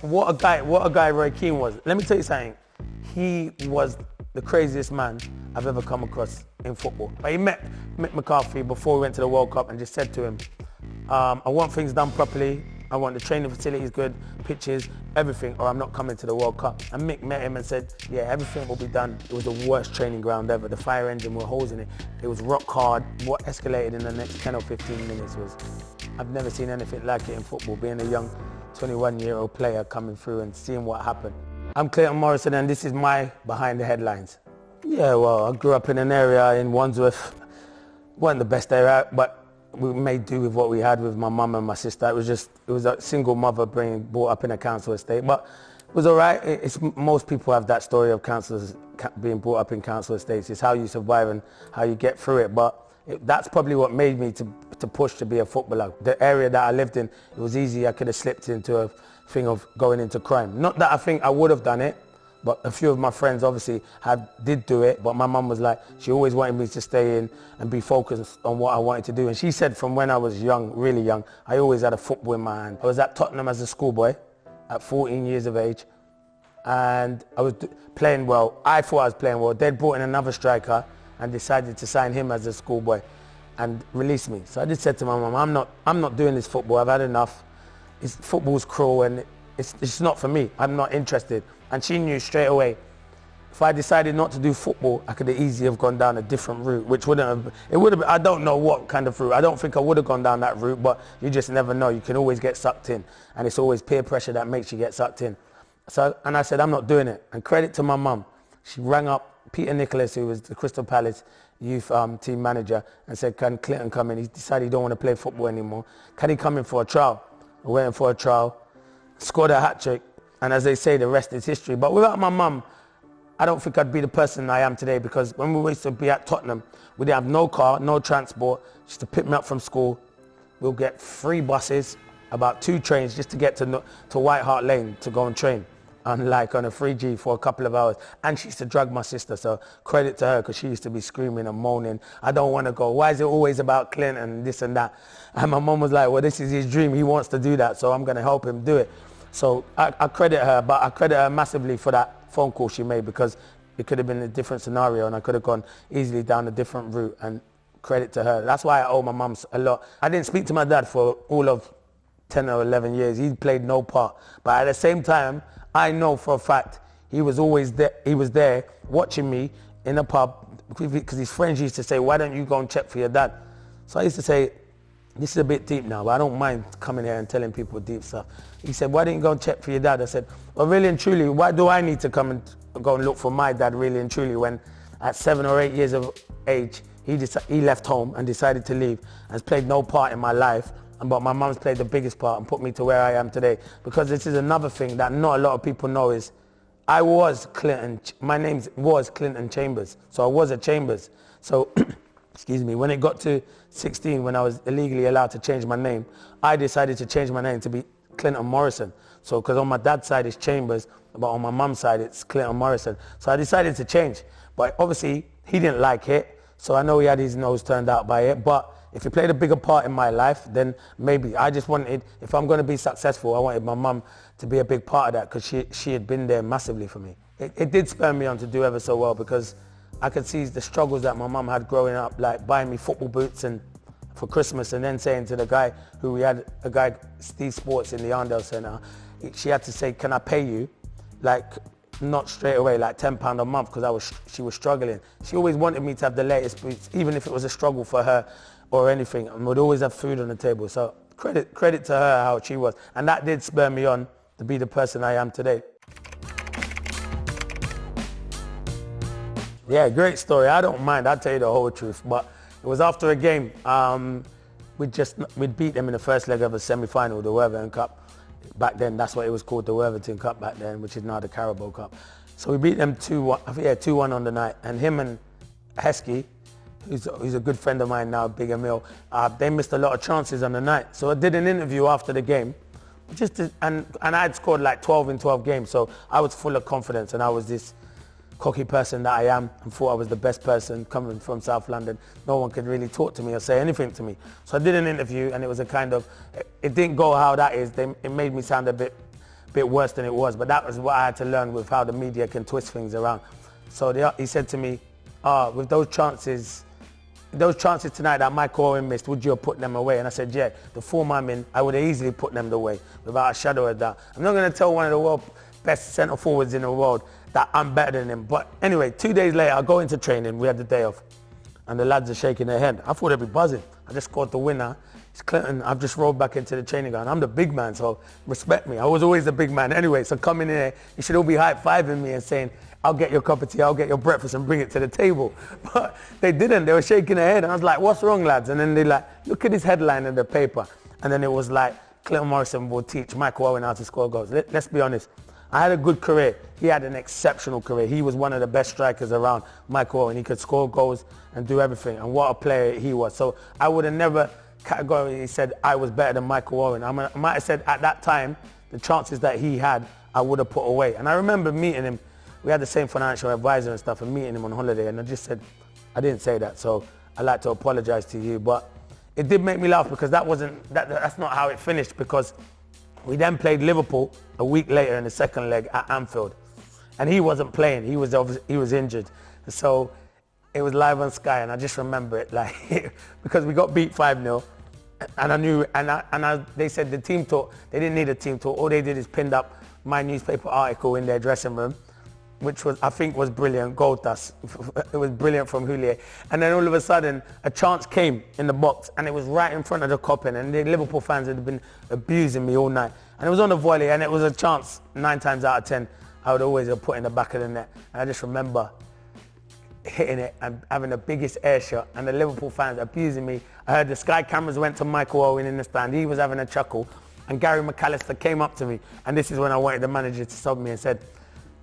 what a guy Roy Keane was. Let me tell you something. He was the craziest man I've ever come across in football. But he met McCarthy before we went to the World Cup and just said to him, I want things done properly. I want the training facilities good, pitches, everything, or I'm not coming to the World Cup. And Mick met him and said, yeah, everything will be done. It was the worst training ground ever. The fire engine were holes in it. It was rock hard. What escalated in the next 10 or 15 minutes was, I've never seen anything like it in football, being a young 21-year-old player coming through and seeing what happened. I'm Clayton Morrison and this is my Behind the Headlines. Yeah, well, I grew up in an area in Wandsworth. Wasn't the best area, but we made do with what we had with my mum and my sister. It was a single mother brought up in a council estate, but it was all right. Most people have that story of councillors being brought up in council estates. It's how you survive and how you get through it. But that's probably what made me to push to be a footballer. The area that I lived in, it was easy. I could have slipped into a thing of going into crime. Not that I think I would have done it, but a few of my friends obviously did do it, but my mum was like, she always wanted me to stay in and be focused on what I wanted to do. And she said from when I was young, really young, I always had a football in my hand. I was at Tottenham as a schoolboy at 14 years of age, and I was playing well. I thought I was playing well. They'd brought in another striker and decided to sign him as a schoolboy and release me. So I just said to my mum, I'm not doing this football. I've had enough. Football's cruel and it's not for me. I'm not interested. And she knew straight away, if I decided not to do football, I could have easily have gone down a different route, which would have, I don't know what kind of route. I don't think I would have gone down that route, but you just never know. You can always get sucked in, and it's always peer pressure that makes you get sucked in. And I said, I'm not doing it. And credit to my mum. She rang up Peter Nicholas, who was the Crystal Palace youth team manager, and said, can Clinton come in? He decided he don't want to play football anymore. Can he come in for a trial? I went in for a trial, scored a hat-trick, and as they say, the rest is history. But without my mum, I don't think I'd be the person I am today, because when we used to be at Tottenham, we didn't have no car, no transport, just to pick me up from school. We'll get 3 buses, about 2 trains just to get to White Hart Lane to go and train. And like on a 3G for a couple of hours. And she used to drag my sister, so credit to her, because she used to be screaming and moaning, I don't want to go. Why is it always about Clinton and this and that? And my mum was like, well, this is his dream. He wants to do that, so I'm going to help him do it. So I credit her, but I credit her massively for that phone call she made, because it could have been a different scenario and I could have gone easily down a different route, and credit to her. That's why I owe my mum a lot. I didn't speak to my dad for all of 10 or 11 years. He played no part. But at the same time, I know for a fact he was always there. He was there watching me in a pub, because his friends used to say, why don't you go and check for your dad? So I used to say, this is a bit deep now, but I don't mind coming here and telling people deep stuff. He said, why don't you go and check for your dad? I said, well, really and truly, why do I need to come and go and look for my dad really and truly, when at 7 or 8 years of age, he left home and decided to leave and has played no part in my life. But my mum's played the biggest part and put me to where I am today. Because this is another thing that not a lot of people know is, I was Clinton. My name was Clinton Chambers. So I was a Chambers. So, excuse me, when it got to 16, when I was illegally allowed to change my name, I decided to change my name to be Clinton Morrison. So, because on my dad's side it's Chambers, but on my mum's side it's Clinton Morrison. So I decided to change. But obviously, he didn't like it. So I know he had his nose turned out by it. But if he played a bigger part in my life, then maybe. I just wanted, if I'm going to be successful, I wanted my mum to be a big part of that, because she had been there massively for me. It did spur me on to do ever so well, because I could see the struggles that my mum had growing up, like buying me football boots and for Christmas, and then saying to the guy we had, a guy, Steve Sports in the Arndale Centre, she had to say, can I pay you? Like, not straight away, like £10 a month, because she was struggling. She always wanted me to have the latest boots, even if it was a struggle for her or anything, and would always have food on the table. So credit to her how she was. And that did spur me on to be the person I am today. Yeah, great story. I don't mind. I'll tell you the whole truth. But it was after a game. We'd beat them in the first leg of a semi-final, the Worthington Cup. Back then, that's what it was called, the Worthington Cup back then, which is now the Carabao Cup. So we beat them 2-1, 2-1 on the night. And him and Heskey, who's a good friend of mine now, Big Emil, they missed a lot of chances on the night. So I did an interview after the game, and I had scored like 12 in 12 games. So I was full of confidence, and I was this cocky person that I am, and thought I was the best person coming from South London. No one could really talk to me or say anything to me. So I did an interview, and it was a kind of, it didn't go how that is. It made me sound a bit bit worse than it was. But that was what I had to learn with how the media can twist things around. So he said to me, with those chances tonight that Michael Owen missed, would you have put them away? And I said, yeah, the form I'm in, I would have easily put them away without a shadow of doubt. I'm not going to tell one of the world's best centre forwards in the world that I'm better than him. But anyway, 2 days later, I go into training. We had the day off. And the lads are shaking their head. I thought they'd be buzzing. I just scored the winner. It's Clinton. I've just rolled back into the training ground. I'm the big man, so respect me. I was always the big man anyway. So coming in here, you should all be high-fiving me and saying, I'll get your cup of tea, I'll get your breakfast and bring it to the table. But they didn't. They were shaking their head. And I was like, what's wrong, lads? And then they like, look at this headline in the paper. And then it was like, Clinton Morrison will teach Michael Owen how to score goals. Let's be honest. I had a good career. He had an exceptional career. He was one of the best strikers around, Michael Owen. He could score goals and do everything. And what a player he was. So I would have never categorically said I was better than Michael Owen. I might have said at that time, the chances that he had, I would have put away. And I remember meeting him. We had the same financial advisor and stuff, and meeting him on holiday. And I just said, I didn't say that. So I'd like to apologize to you. But it did make me laugh because that's not how it finished, because we then played Liverpool a week later in the second leg at Anfield. And he wasn't playing. He was injured. So it was live on Sky, and I just remember it like because we got beat 5-0. And I knew, they said the team talk, they didn't need a team talk. All they did is pinned up my newspaper article in their dressing room, which I think was brilliant, gold dust. It was brilliant from Houllier. And then all of a sudden, a chance came in the box, and it was right in front of the coppin, and the Liverpool fans had been abusing me all night. And it was on the volley, and it was a chance 9 times out of 10 I would always have put in the back of the net. And I just remember hitting it and having the biggest air shot, and the Liverpool fans abusing me. I heard the Sky cameras went to Michael Owen in the stand. He was having a chuckle, and Gary McAllister came up to me, and this is when I wanted the manager to stop me and said,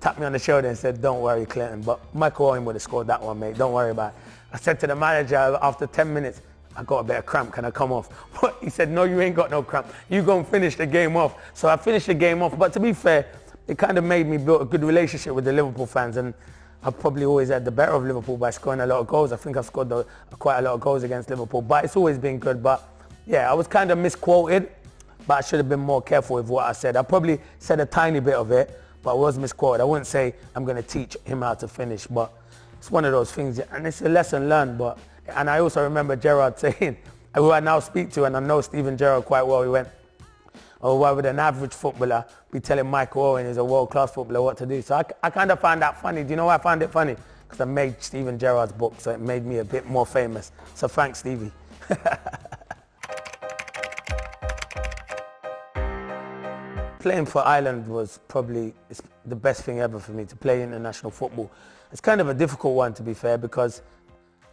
tapped me on the shoulder and said, don't worry, Clinton, but Michael Owen would have scored that one, mate. Don't worry about it. I said to the manager after 10 minutes, I got a bit of cramp, can I come off? But he said, no, you ain't got no cramp. You go and finish the game off. So I finished the game off, but to be fair, it kind of made me build a good relationship with the Liverpool fans, and I've probably always had the better of Liverpool by scoring a lot of goals. I think I've scored quite a lot of goals against Liverpool, but it's always been good. But yeah, I was kind of misquoted, but I should have been more careful with what I said. I probably said a tiny bit of it, but I was misquoted. I wouldn't say I'm going to teach him how to finish, but it's one of those things, and it's a lesson learned. And I also remember Gerrard saying, who I now speak to, and I know Steven Gerrard quite well, he went, oh, why would an average footballer be telling Michael Owen, who's a world-class footballer, what to do? So I kind of found that funny. Do you know why I found it funny? Because I made Steven Gerrard's book, so it made me a bit more famous. So thanks, Stevie. Playing for Ireland was probably the best thing ever for me, to play international football. It's kind of a difficult one, to be fair, because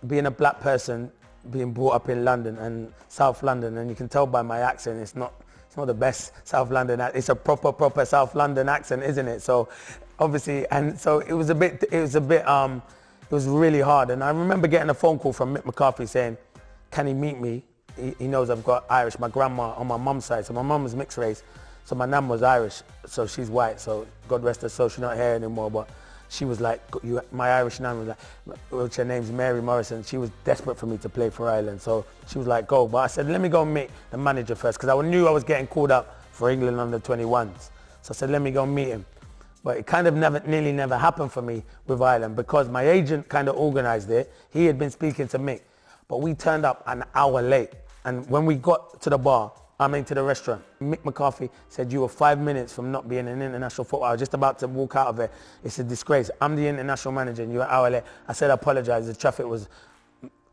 being a black person, being brought up in London and South London, and you can tell by my accent, it's not the best South London. It's a proper South London accent, isn't it? So obviously, and so it was really hard. And I remember getting a phone call from Mick McCarthy saying, can he meet me? He knows I've got Irish. My grandma on my mum's side, so my mum was mixed race. So my nan was Irish, so she's white. So God rest her soul, she's not here anymore. But she was like, my Irish nan was like, which her name's Mary Morrison. She was desperate for me to play for Ireland. So she was like, go. But I said, let me go and meet the manager first, because I knew I was getting called up for England under 21s. So I said, let me go and meet him. But it kind of nearly never happened for me with Ireland, because my agent kind of organised it. He had been speaking to Mick, but we turned up an hour late. And when we got to the to the restaurant, Mick McCarthy said, you were 5 minutes from not being an international footballer. I was just about to walk out of it. It's a disgrace. I'm the international manager and you're an hour late. I said, I apologise, the traffic was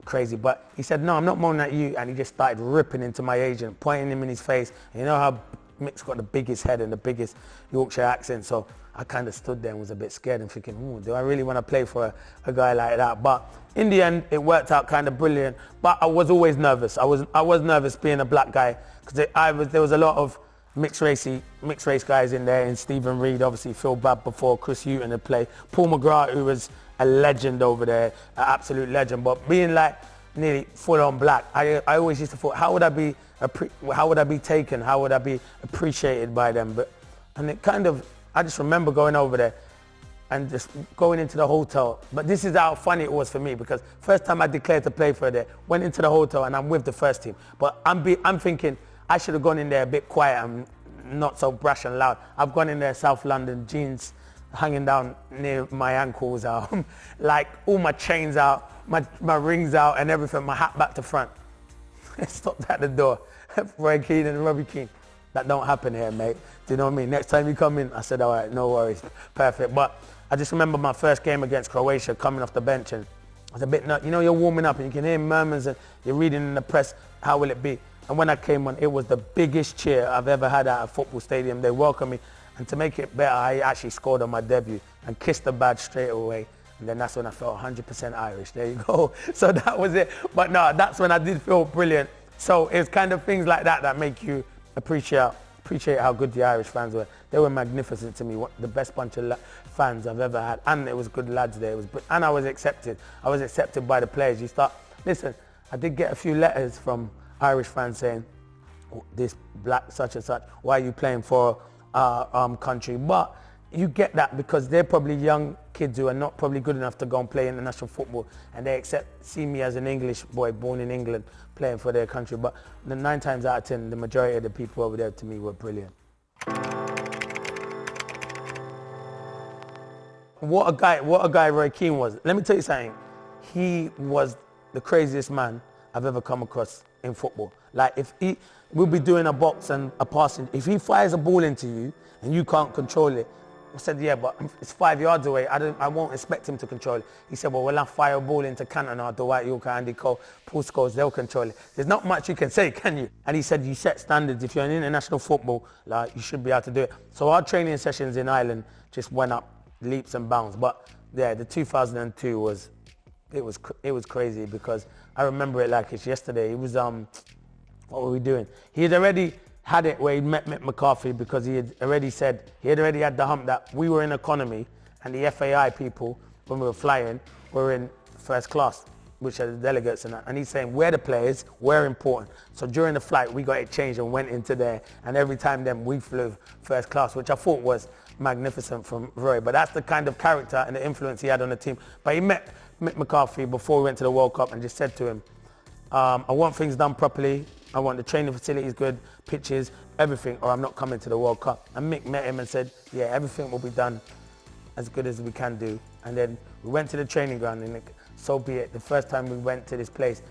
crazy. But he said, no, I'm not moaning at you. And he just started ripping into my agent, pointing him in his face. And you know how Mick's got the biggest head and the biggest Yorkshire accent. So I kind of stood there and was a bit scared and thinking, do I really want to play for a guy like that? But in the end, it worked out kind of brilliant. But I was always nervous. I was nervous being a black guy, because there was a lot of mixed race guys in there, and Stephen Reid, obviously Phil Babb before, Chris Hughton had played, Paul McGrath, who was a legend over there, an absolute legend. But being like nearly full-on black, I always used to thought, how would I be taken? How would I be appreciated by them? And it kind of, I just remember going over there and just going into the hotel. But this is how funny it was for me, because first time I declared to play for there, went into the hotel and I'm with the first team. But I'm thinking I should have gone in there a bit quiet and not so brash and loud. I've gone in there, South London, jeans hanging down near my ankles, like all my chains out, my rings out and everything, my hat back to front. Stopped at the door. Roy Keane and Keane. That don't happen here, mate. Do you know what I mean? Next time you come in, I said, all right, no worries, perfect. But I just remember my first game against Croatia, coming off the bench, and I was a bit nuts. You know, you're warming up and you can hear murmurs and you're reading in the press, how will it be? And when I came on, it was the biggest cheer I've ever had at a football stadium. They welcomed me. And to make it better, I actually scored on my debut and kissed the badge straight away. And then that's when I felt 100% Irish. There you go. So that was it. But no, that's when I did feel brilliant. So it's kind of things like that that make you appreciate how good the Irish fans were. They were magnificent to me. The best bunch of fans I've ever had. And it was good lads there. And I was accepted. I was accepted by the players. Listen, I did get a few letters from Irish fans saying, oh, this black such and such, why are you playing for our country? But you get that because they're probably young kids who are not probably good enough to go and play international football, and they see me as an English boy born in England playing for their country. But 9 times out of 10, the majority of the people over there to me were brilliant. What a guy Roy Keane was. Let me tell you something. He was the craziest man I've ever come across in football. Like we'll be doing a box and a passing. If he fires a ball into you and you can't control it, I said, yeah, but it's 5 yards away. I won't expect him to control it. He said, well, when I fire a ball into Cantona, Dwight Yorker, Andy Cole, Paul Scholes, they'll control it. There's not much you can say, can you? And he said, you set standards. If you're in international football, like, you should be able to do it. So our training sessions in Ireland just went up leaps and bounds. But yeah, the 2002 was crazy because I remember it like it's yesterday. It was, what were we doing? He had already had it where he met McCarthy because he had already had the hump that we were in economy and the FAI people, when we were flying, were in first class, which are the delegates and that. And he's saying, we're the players, we're important. So during the flight, we got it changed and went into there. And every time then we flew first class, which I thought was magnificent from Roy. But that's the kind of character and the influence he had on the team. But he met McCarthy before we went to the World Cup and just said to him, I want things done properly. I want the training facilities good, pitches, everything, or I'm not coming to the World Cup. And Mick met him and said, yeah, everything will be done as good as we can do. And then we went to the training ground, and so be it. The first time we went to this place,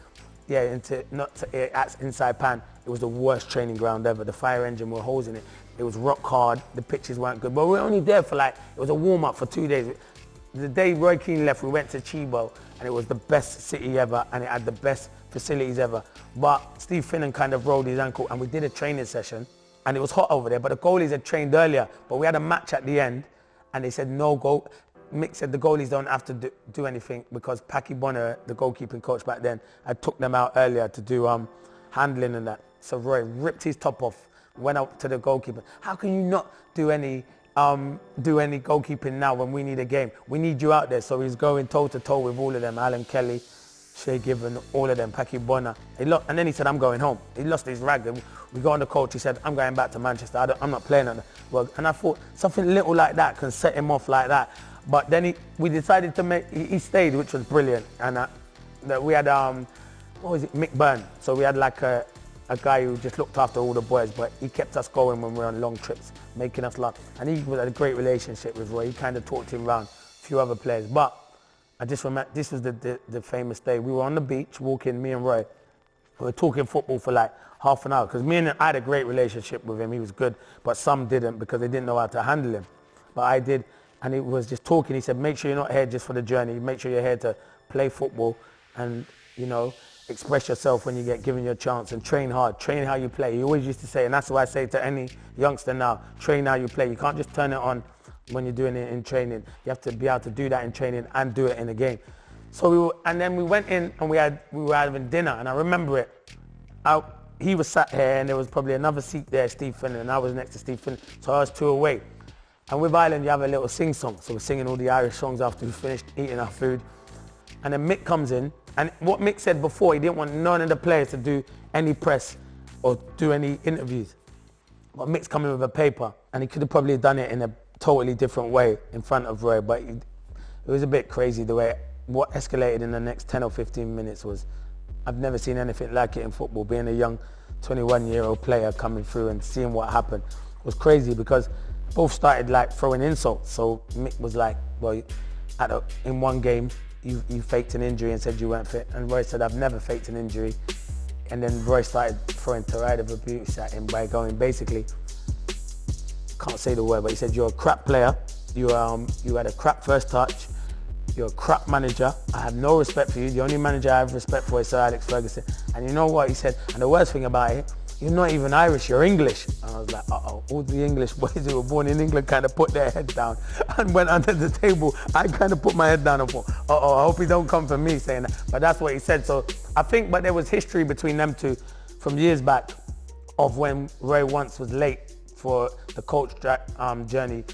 in Saipan, it was the worst training ground ever. The fire engine were holes in it. It was rock hard. The pitches weren't good. But we were only there for it was a warm-up for 2 days. The day Roy Keane left, we went to Chibo, and it was the best city ever, and it had the best facilities ever. But Steve Finnan kind of rolled his ankle, and we did a training session, and it was hot over there, but the goalies had trained earlier. But we had a match at the end, and they said no goal. Mick said the goalies don't have to do anything because Packy Bonner, the goalkeeping coach back then, had took them out earlier to do handling and that. So Roy ripped his top off, went up to the goalkeeper. How can you not do any goalkeeping now when we need a game? We need you out there. So he's going toe to toe with all of them, Alan Kelly, Shea Given, all of them, Packy Bonner. And then he said, I'm going home. He lost his rag. We got on the coach, he said, I'm going back to Manchester. I'm not playing at the world. And I thought something little like that can set him off like that. But then we decided to he stayed, which was brilliant. And we had, Mick Byrne. So we had like a guy who just looked after all the boys, but he kept us going when we were on long trips, making us laugh. And he had a great relationship with Roy. He kind of talked him around a few other players. But I just remember, this was the famous day. We were on the beach walking, me and Roy. We were talking football for like half an hour because I had a great relationship with him. He was good, but some didn't because they didn't know how to handle him. But I did, and it was just talking. He said, make sure you're not here just for the journey. Make sure you're here to play football and, express yourself when you get given your chance and train hard. Train how you play. He always used to say, and that's what I say to any youngster now, train how you play. You can't just turn it on when you're doing it in training. You have to be able to do that in training and do it in a game. So then we went in and we were having dinner, and I remember it. He was sat here and there was probably another seat there, Steve Finnan, and I was next to Steve Finnan, so I was 2 away. And with Ireland, you have a little sing-song, so we're singing all the Irish songs after we finished eating our food. And then Mick comes in, and what Mick said before, he didn't want none of the players to do any press or do any interviews. But Mick's coming with a paper, and he could have probably done it in a totally different way in front of Roy, but it was a bit crazy the way what escalated in the next 10 or 15 minutes was, I've never seen anything like it in football, being a young 21-year-old player coming through and seeing what happened was crazy because both started like throwing insults. So Mick was like, well, in one game, you faked an injury and said you weren't fit. And Roy said, I've never faked an injury. And then Roy started throwing derisive abuse at him by going, basically, can't say the word, but he said, you're a crap player. You had a crap first touch. You're a crap manager. I have no respect for you. The only manager I have respect for is Sir Alex Ferguson. And you know what he said? And the worst thing about it, you're not even Irish, you're English. And I was like, uh-oh. All the English boys who were born in England kind of put their head down and went under the table. I kind of put my head down and thought, uh-oh, I hope he don't come for me saying that. But that's what he said. So I think, but there was history between them two from years back of when Roy once was late for the coach journey.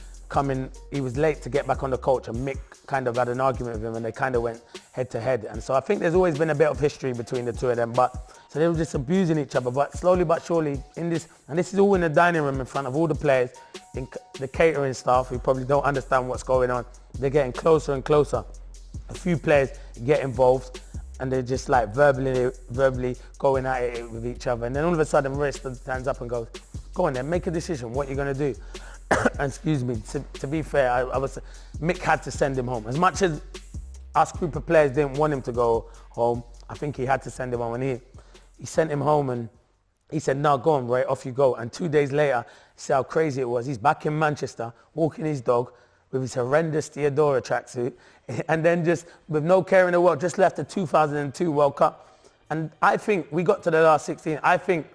He was late to get back on the coach, and Mick kind of had an argument with him, and they kind of went head to head. And so I think there's always been a bit of history between the two of them, but so they were just abusing each other. But slowly but surely in this, and this is all in the dining room in front of all the players, in the catering staff who probably don't understand what's going on. They're getting closer and closer. A few players get involved, and they're just like verbally going at it with each other. And then all of a sudden, Roy stands up and goes, "Go on then, make a decision. What you're gonna do?" Excuse me, to be fair, Mick had to send him home. As much as us group of players didn't want him to go home, I think he had to send him home. And he sent him home and he said, no, go on, Roy, off you go. And 2 days later, see how crazy it was. He's back in Manchester, walking his dog with his horrendous Theodora tracksuit, and then just with no care in the world, just left the 2002 World Cup. And I think we got to the last 16. I think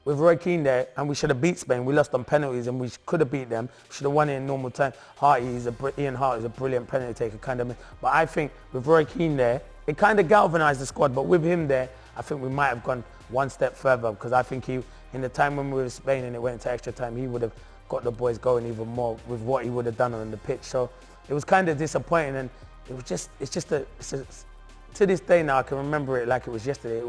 with Roy Keane there, and we should have beat Spain. We lost on penalties, and we could have beat them. We should have won it in normal time. Ian Hart is a brilliant penalty taker, kind of. But I think with Roy Keane there, it kind of galvanised the squad. But with him there, I think we might have gone one step further, because I think in the time when we were in Spain and it went into extra time, he would have got the boys going even more with what he would have done on the pitch. So it was kind of disappointing, and to this day now, I can remember it like it was yesterday.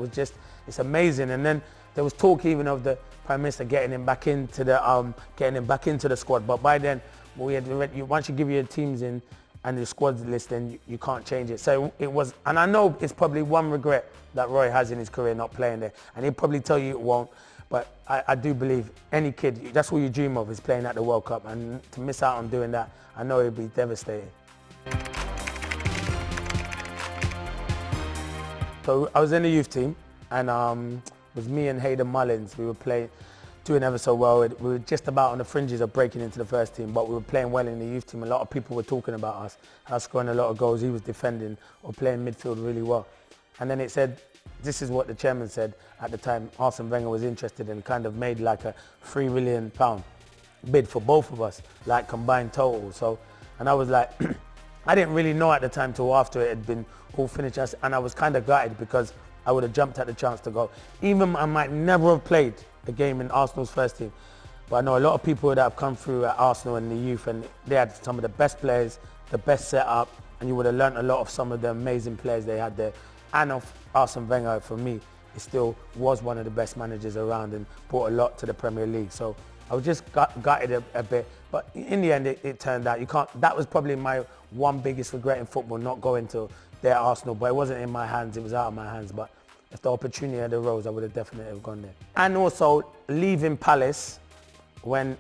It's amazing. And then there was talk even of the Prime Minister getting him back into the squad. But by then, once you give your teams in and the squad list, then you can't change it. So it was, and I know it's probably one regret that Roy has in his career not playing there. And he'll probably tell you it won't. But I do believe any kid, that's what you dream of, is playing at the World Cup. And to miss out on doing that, I know it'd be devastating. So I was in the youth team, and it was me and Hayden Mullins. We were doing ever so well. We were just about on the fringes of breaking into the first team, but we were playing well in the youth team. A lot of people were talking about us scoring a lot of goals. He was defending or playing midfield really well. And then it said, this is what the chairman said at the time. Arsene Wenger was interested and kind of made like a £3 million bid for both of us, like combined total. So, and I was like, I didn't really know at the time till after it had been all finished, and I was kind of gutted because I would have jumped at the chance to go. Even I might never have played a game in Arsenal's first team, but I know a lot of people that have come through at Arsenal in the youth, and they had some of the best players, the best setup, and you would have learnt a lot of some of the amazing players they had there. And of Arsene Wenger, for me, he still was one of the best managers around and brought a lot to the Premier League. So I was just gutted a bit, but in the end it turned out, that was probably my one biggest regret in football, not going to their Arsenal, but it wasn't in my hands, it was out of my hands. But if the opportunity had arose, I would have definitely have gone there. And also leaving Palace when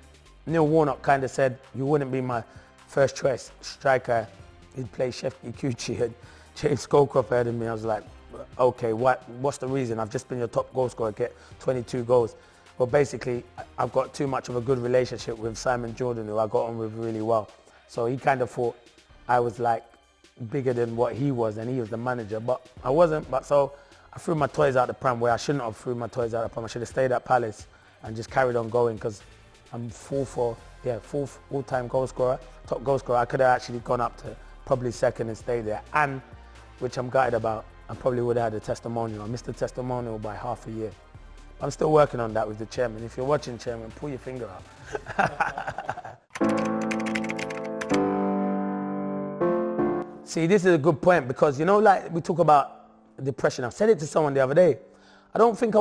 Neil Warnock kind of said, you wouldn't be my first choice striker. He'd play Sheffield Cucci and James Scowcroft ahead of me. I was like, okay, what's the reason? I've just been your top goal scorer, get 22 goals. Well, basically, I've got too much of a good relationship with Simon Jordan, who I got on with really well. So he kind of thought I was like bigger than what he was, and he was the manager, but I wasn't. But so I threw my toys out the pram, where I shouldn't have threw my toys out the pram. I should have stayed at Palace and just carried on going, because I'm fourth all-time goal scorer, top goal scorer. I could have actually gone up to probably second and stayed there, and which I'm gutted about. I probably would have had a testimonial. I missed the testimonial by half a year. I'm still working on that with the chairman. If you're watching, chairman, pull your finger out. See, this is a good point, because, like we talk about depression. I said it to someone the other day. I think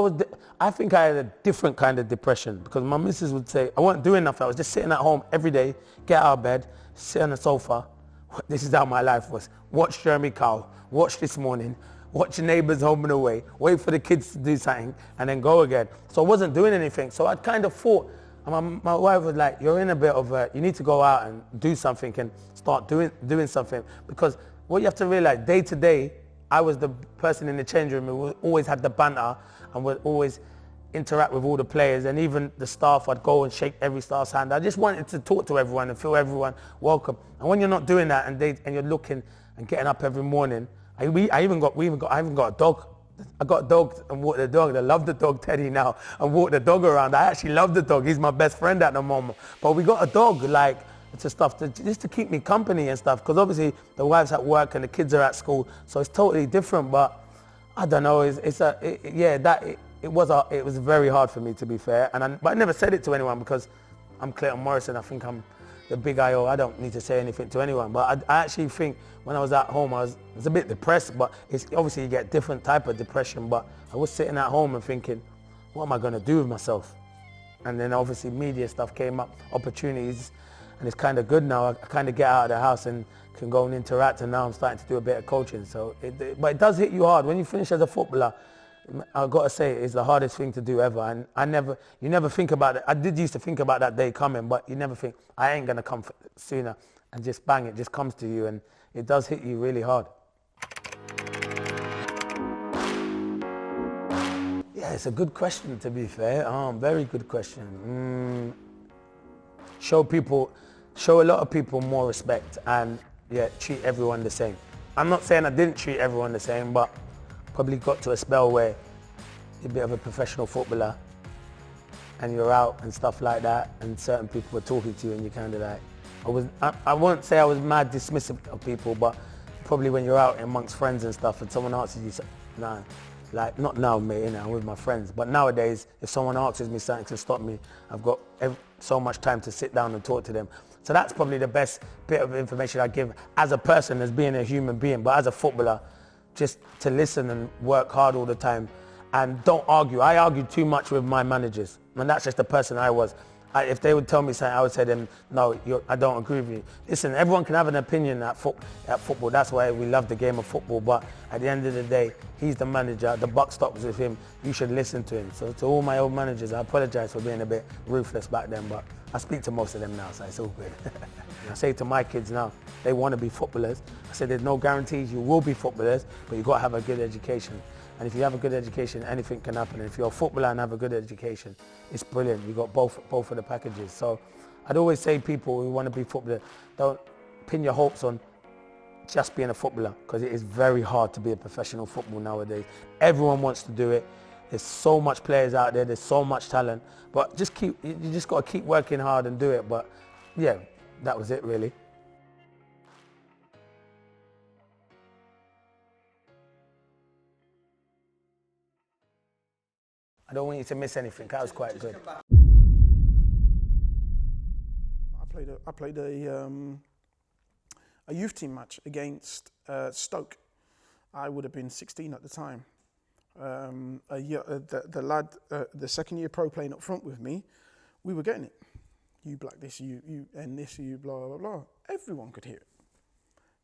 I had a different kind of depression, because my missus would say, I wasn't doing nothing. I was just sitting at home every day, get out of bed, sit on the sofa. This is how my life was. Watch Jeremy Kyle, watch This Morning, watch Neighbours Home and Away, wait for the kids to do something, and then go again. So I wasn't doing anything. So I kind of thought, And my wife was like, you're in a bit of a, you need to go out and do something and start doing something. Because what you have to realize, day to day, I was the person in the change room who always had the banter and would always interact with all the players, and even the staff. I'd go and shake every staff's hand. I just wanted to talk to everyone and feel everyone welcome. And when you're not doing that and you're looking and getting up every morning, I even got a dog. I got a dog and walk the dog. I love the dog, Teddy, now, and walk the dog around. I actually love the dog. He's my best friend at the moment. But we got a dog, like, to stuff, just to keep me company and stuff, because obviously the wife's at work and the kids are at school, so it's totally different. But I don't know, it was very hard for me, to be fair. But I never said it to anyone because I'm Clayton Morrison. I think I'm the big I.O. I don't need to say anything to anyone. But I actually think when I was at home, I was a bit depressed, but it's obviously you get different type of depression. But I was sitting at home and thinking, what am I going to do with myself? And then obviously media stuff came up, opportunities, and it's kind of good now. I kind of get out of the house and can go and interact, and now I'm starting to do a bit of coaching. So, but it does hit you hard when you finish as a footballer. I've got to say, it's the hardest thing to do ever. And you never think about it. I did used to think about that day coming, but you never think, I ain't going to come sooner. And just bang, it just comes to you, and it does hit you really hard. Yeah, it's a good question, to be fair. Very good question. Show a lot of people more respect, and treat everyone the same. I'm not saying I didn't treat everyone the same, but probably got to a spell where you're a bit of a professional footballer and you're out and stuff like that, and certain people were talking to you, and you kind of like, I won't say I was mad dismissive of people, but probably when you're out amongst friends and stuff and someone asks you, nah, like, not now, mate, I'm with my friends, but nowadays, if someone asks me something to stop me, I've got so much time to sit down and talk to them. So that's probably the best bit of information I give as a person, as being a human being. But as a footballer, just to listen and work hard all the time, and don't argue. I argued too much with my managers, and that's just the person I was. If they would tell me something, I would say to them, no, I don't agree with you. Listen, everyone can have an opinion at football. That's why we love the game of football. But at the end of the day, he's the manager. The buck stops with him. You should listen to him. So to all my old managers, I apologize for being a bit ruthless back then, but I speak to most of them now, so it's all good. I say to my kids now, they want to be footballers. I say there's no guarantees you will be footballers, but you've got to have a good education. And if you have a good education, anything can happen. And if you're a footballer and have a good education, it's brilliant. You've got both of the packages. So I'd always say people who want to be footballers, don't pin your hopes on just being a footballer, because it is very hard to be a professional footballer nowadays. Everyone wants to do it. There's so much players out there. There's so much talent. But you just got to keep working hard and do it. But yeah, that was it really. I don't want you to miss anything. That was quite good. I played a youth team match against Stoke. I would have been 16 at the time. The lad, the second year pro playing up front with me, we were getting it. You black this, you and this, you blah, blah, blah. Everyone could hear it.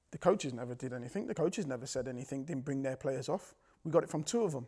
The coaches never did anything. The coaches never said anything, didn't bring their players off. We got it from two of them.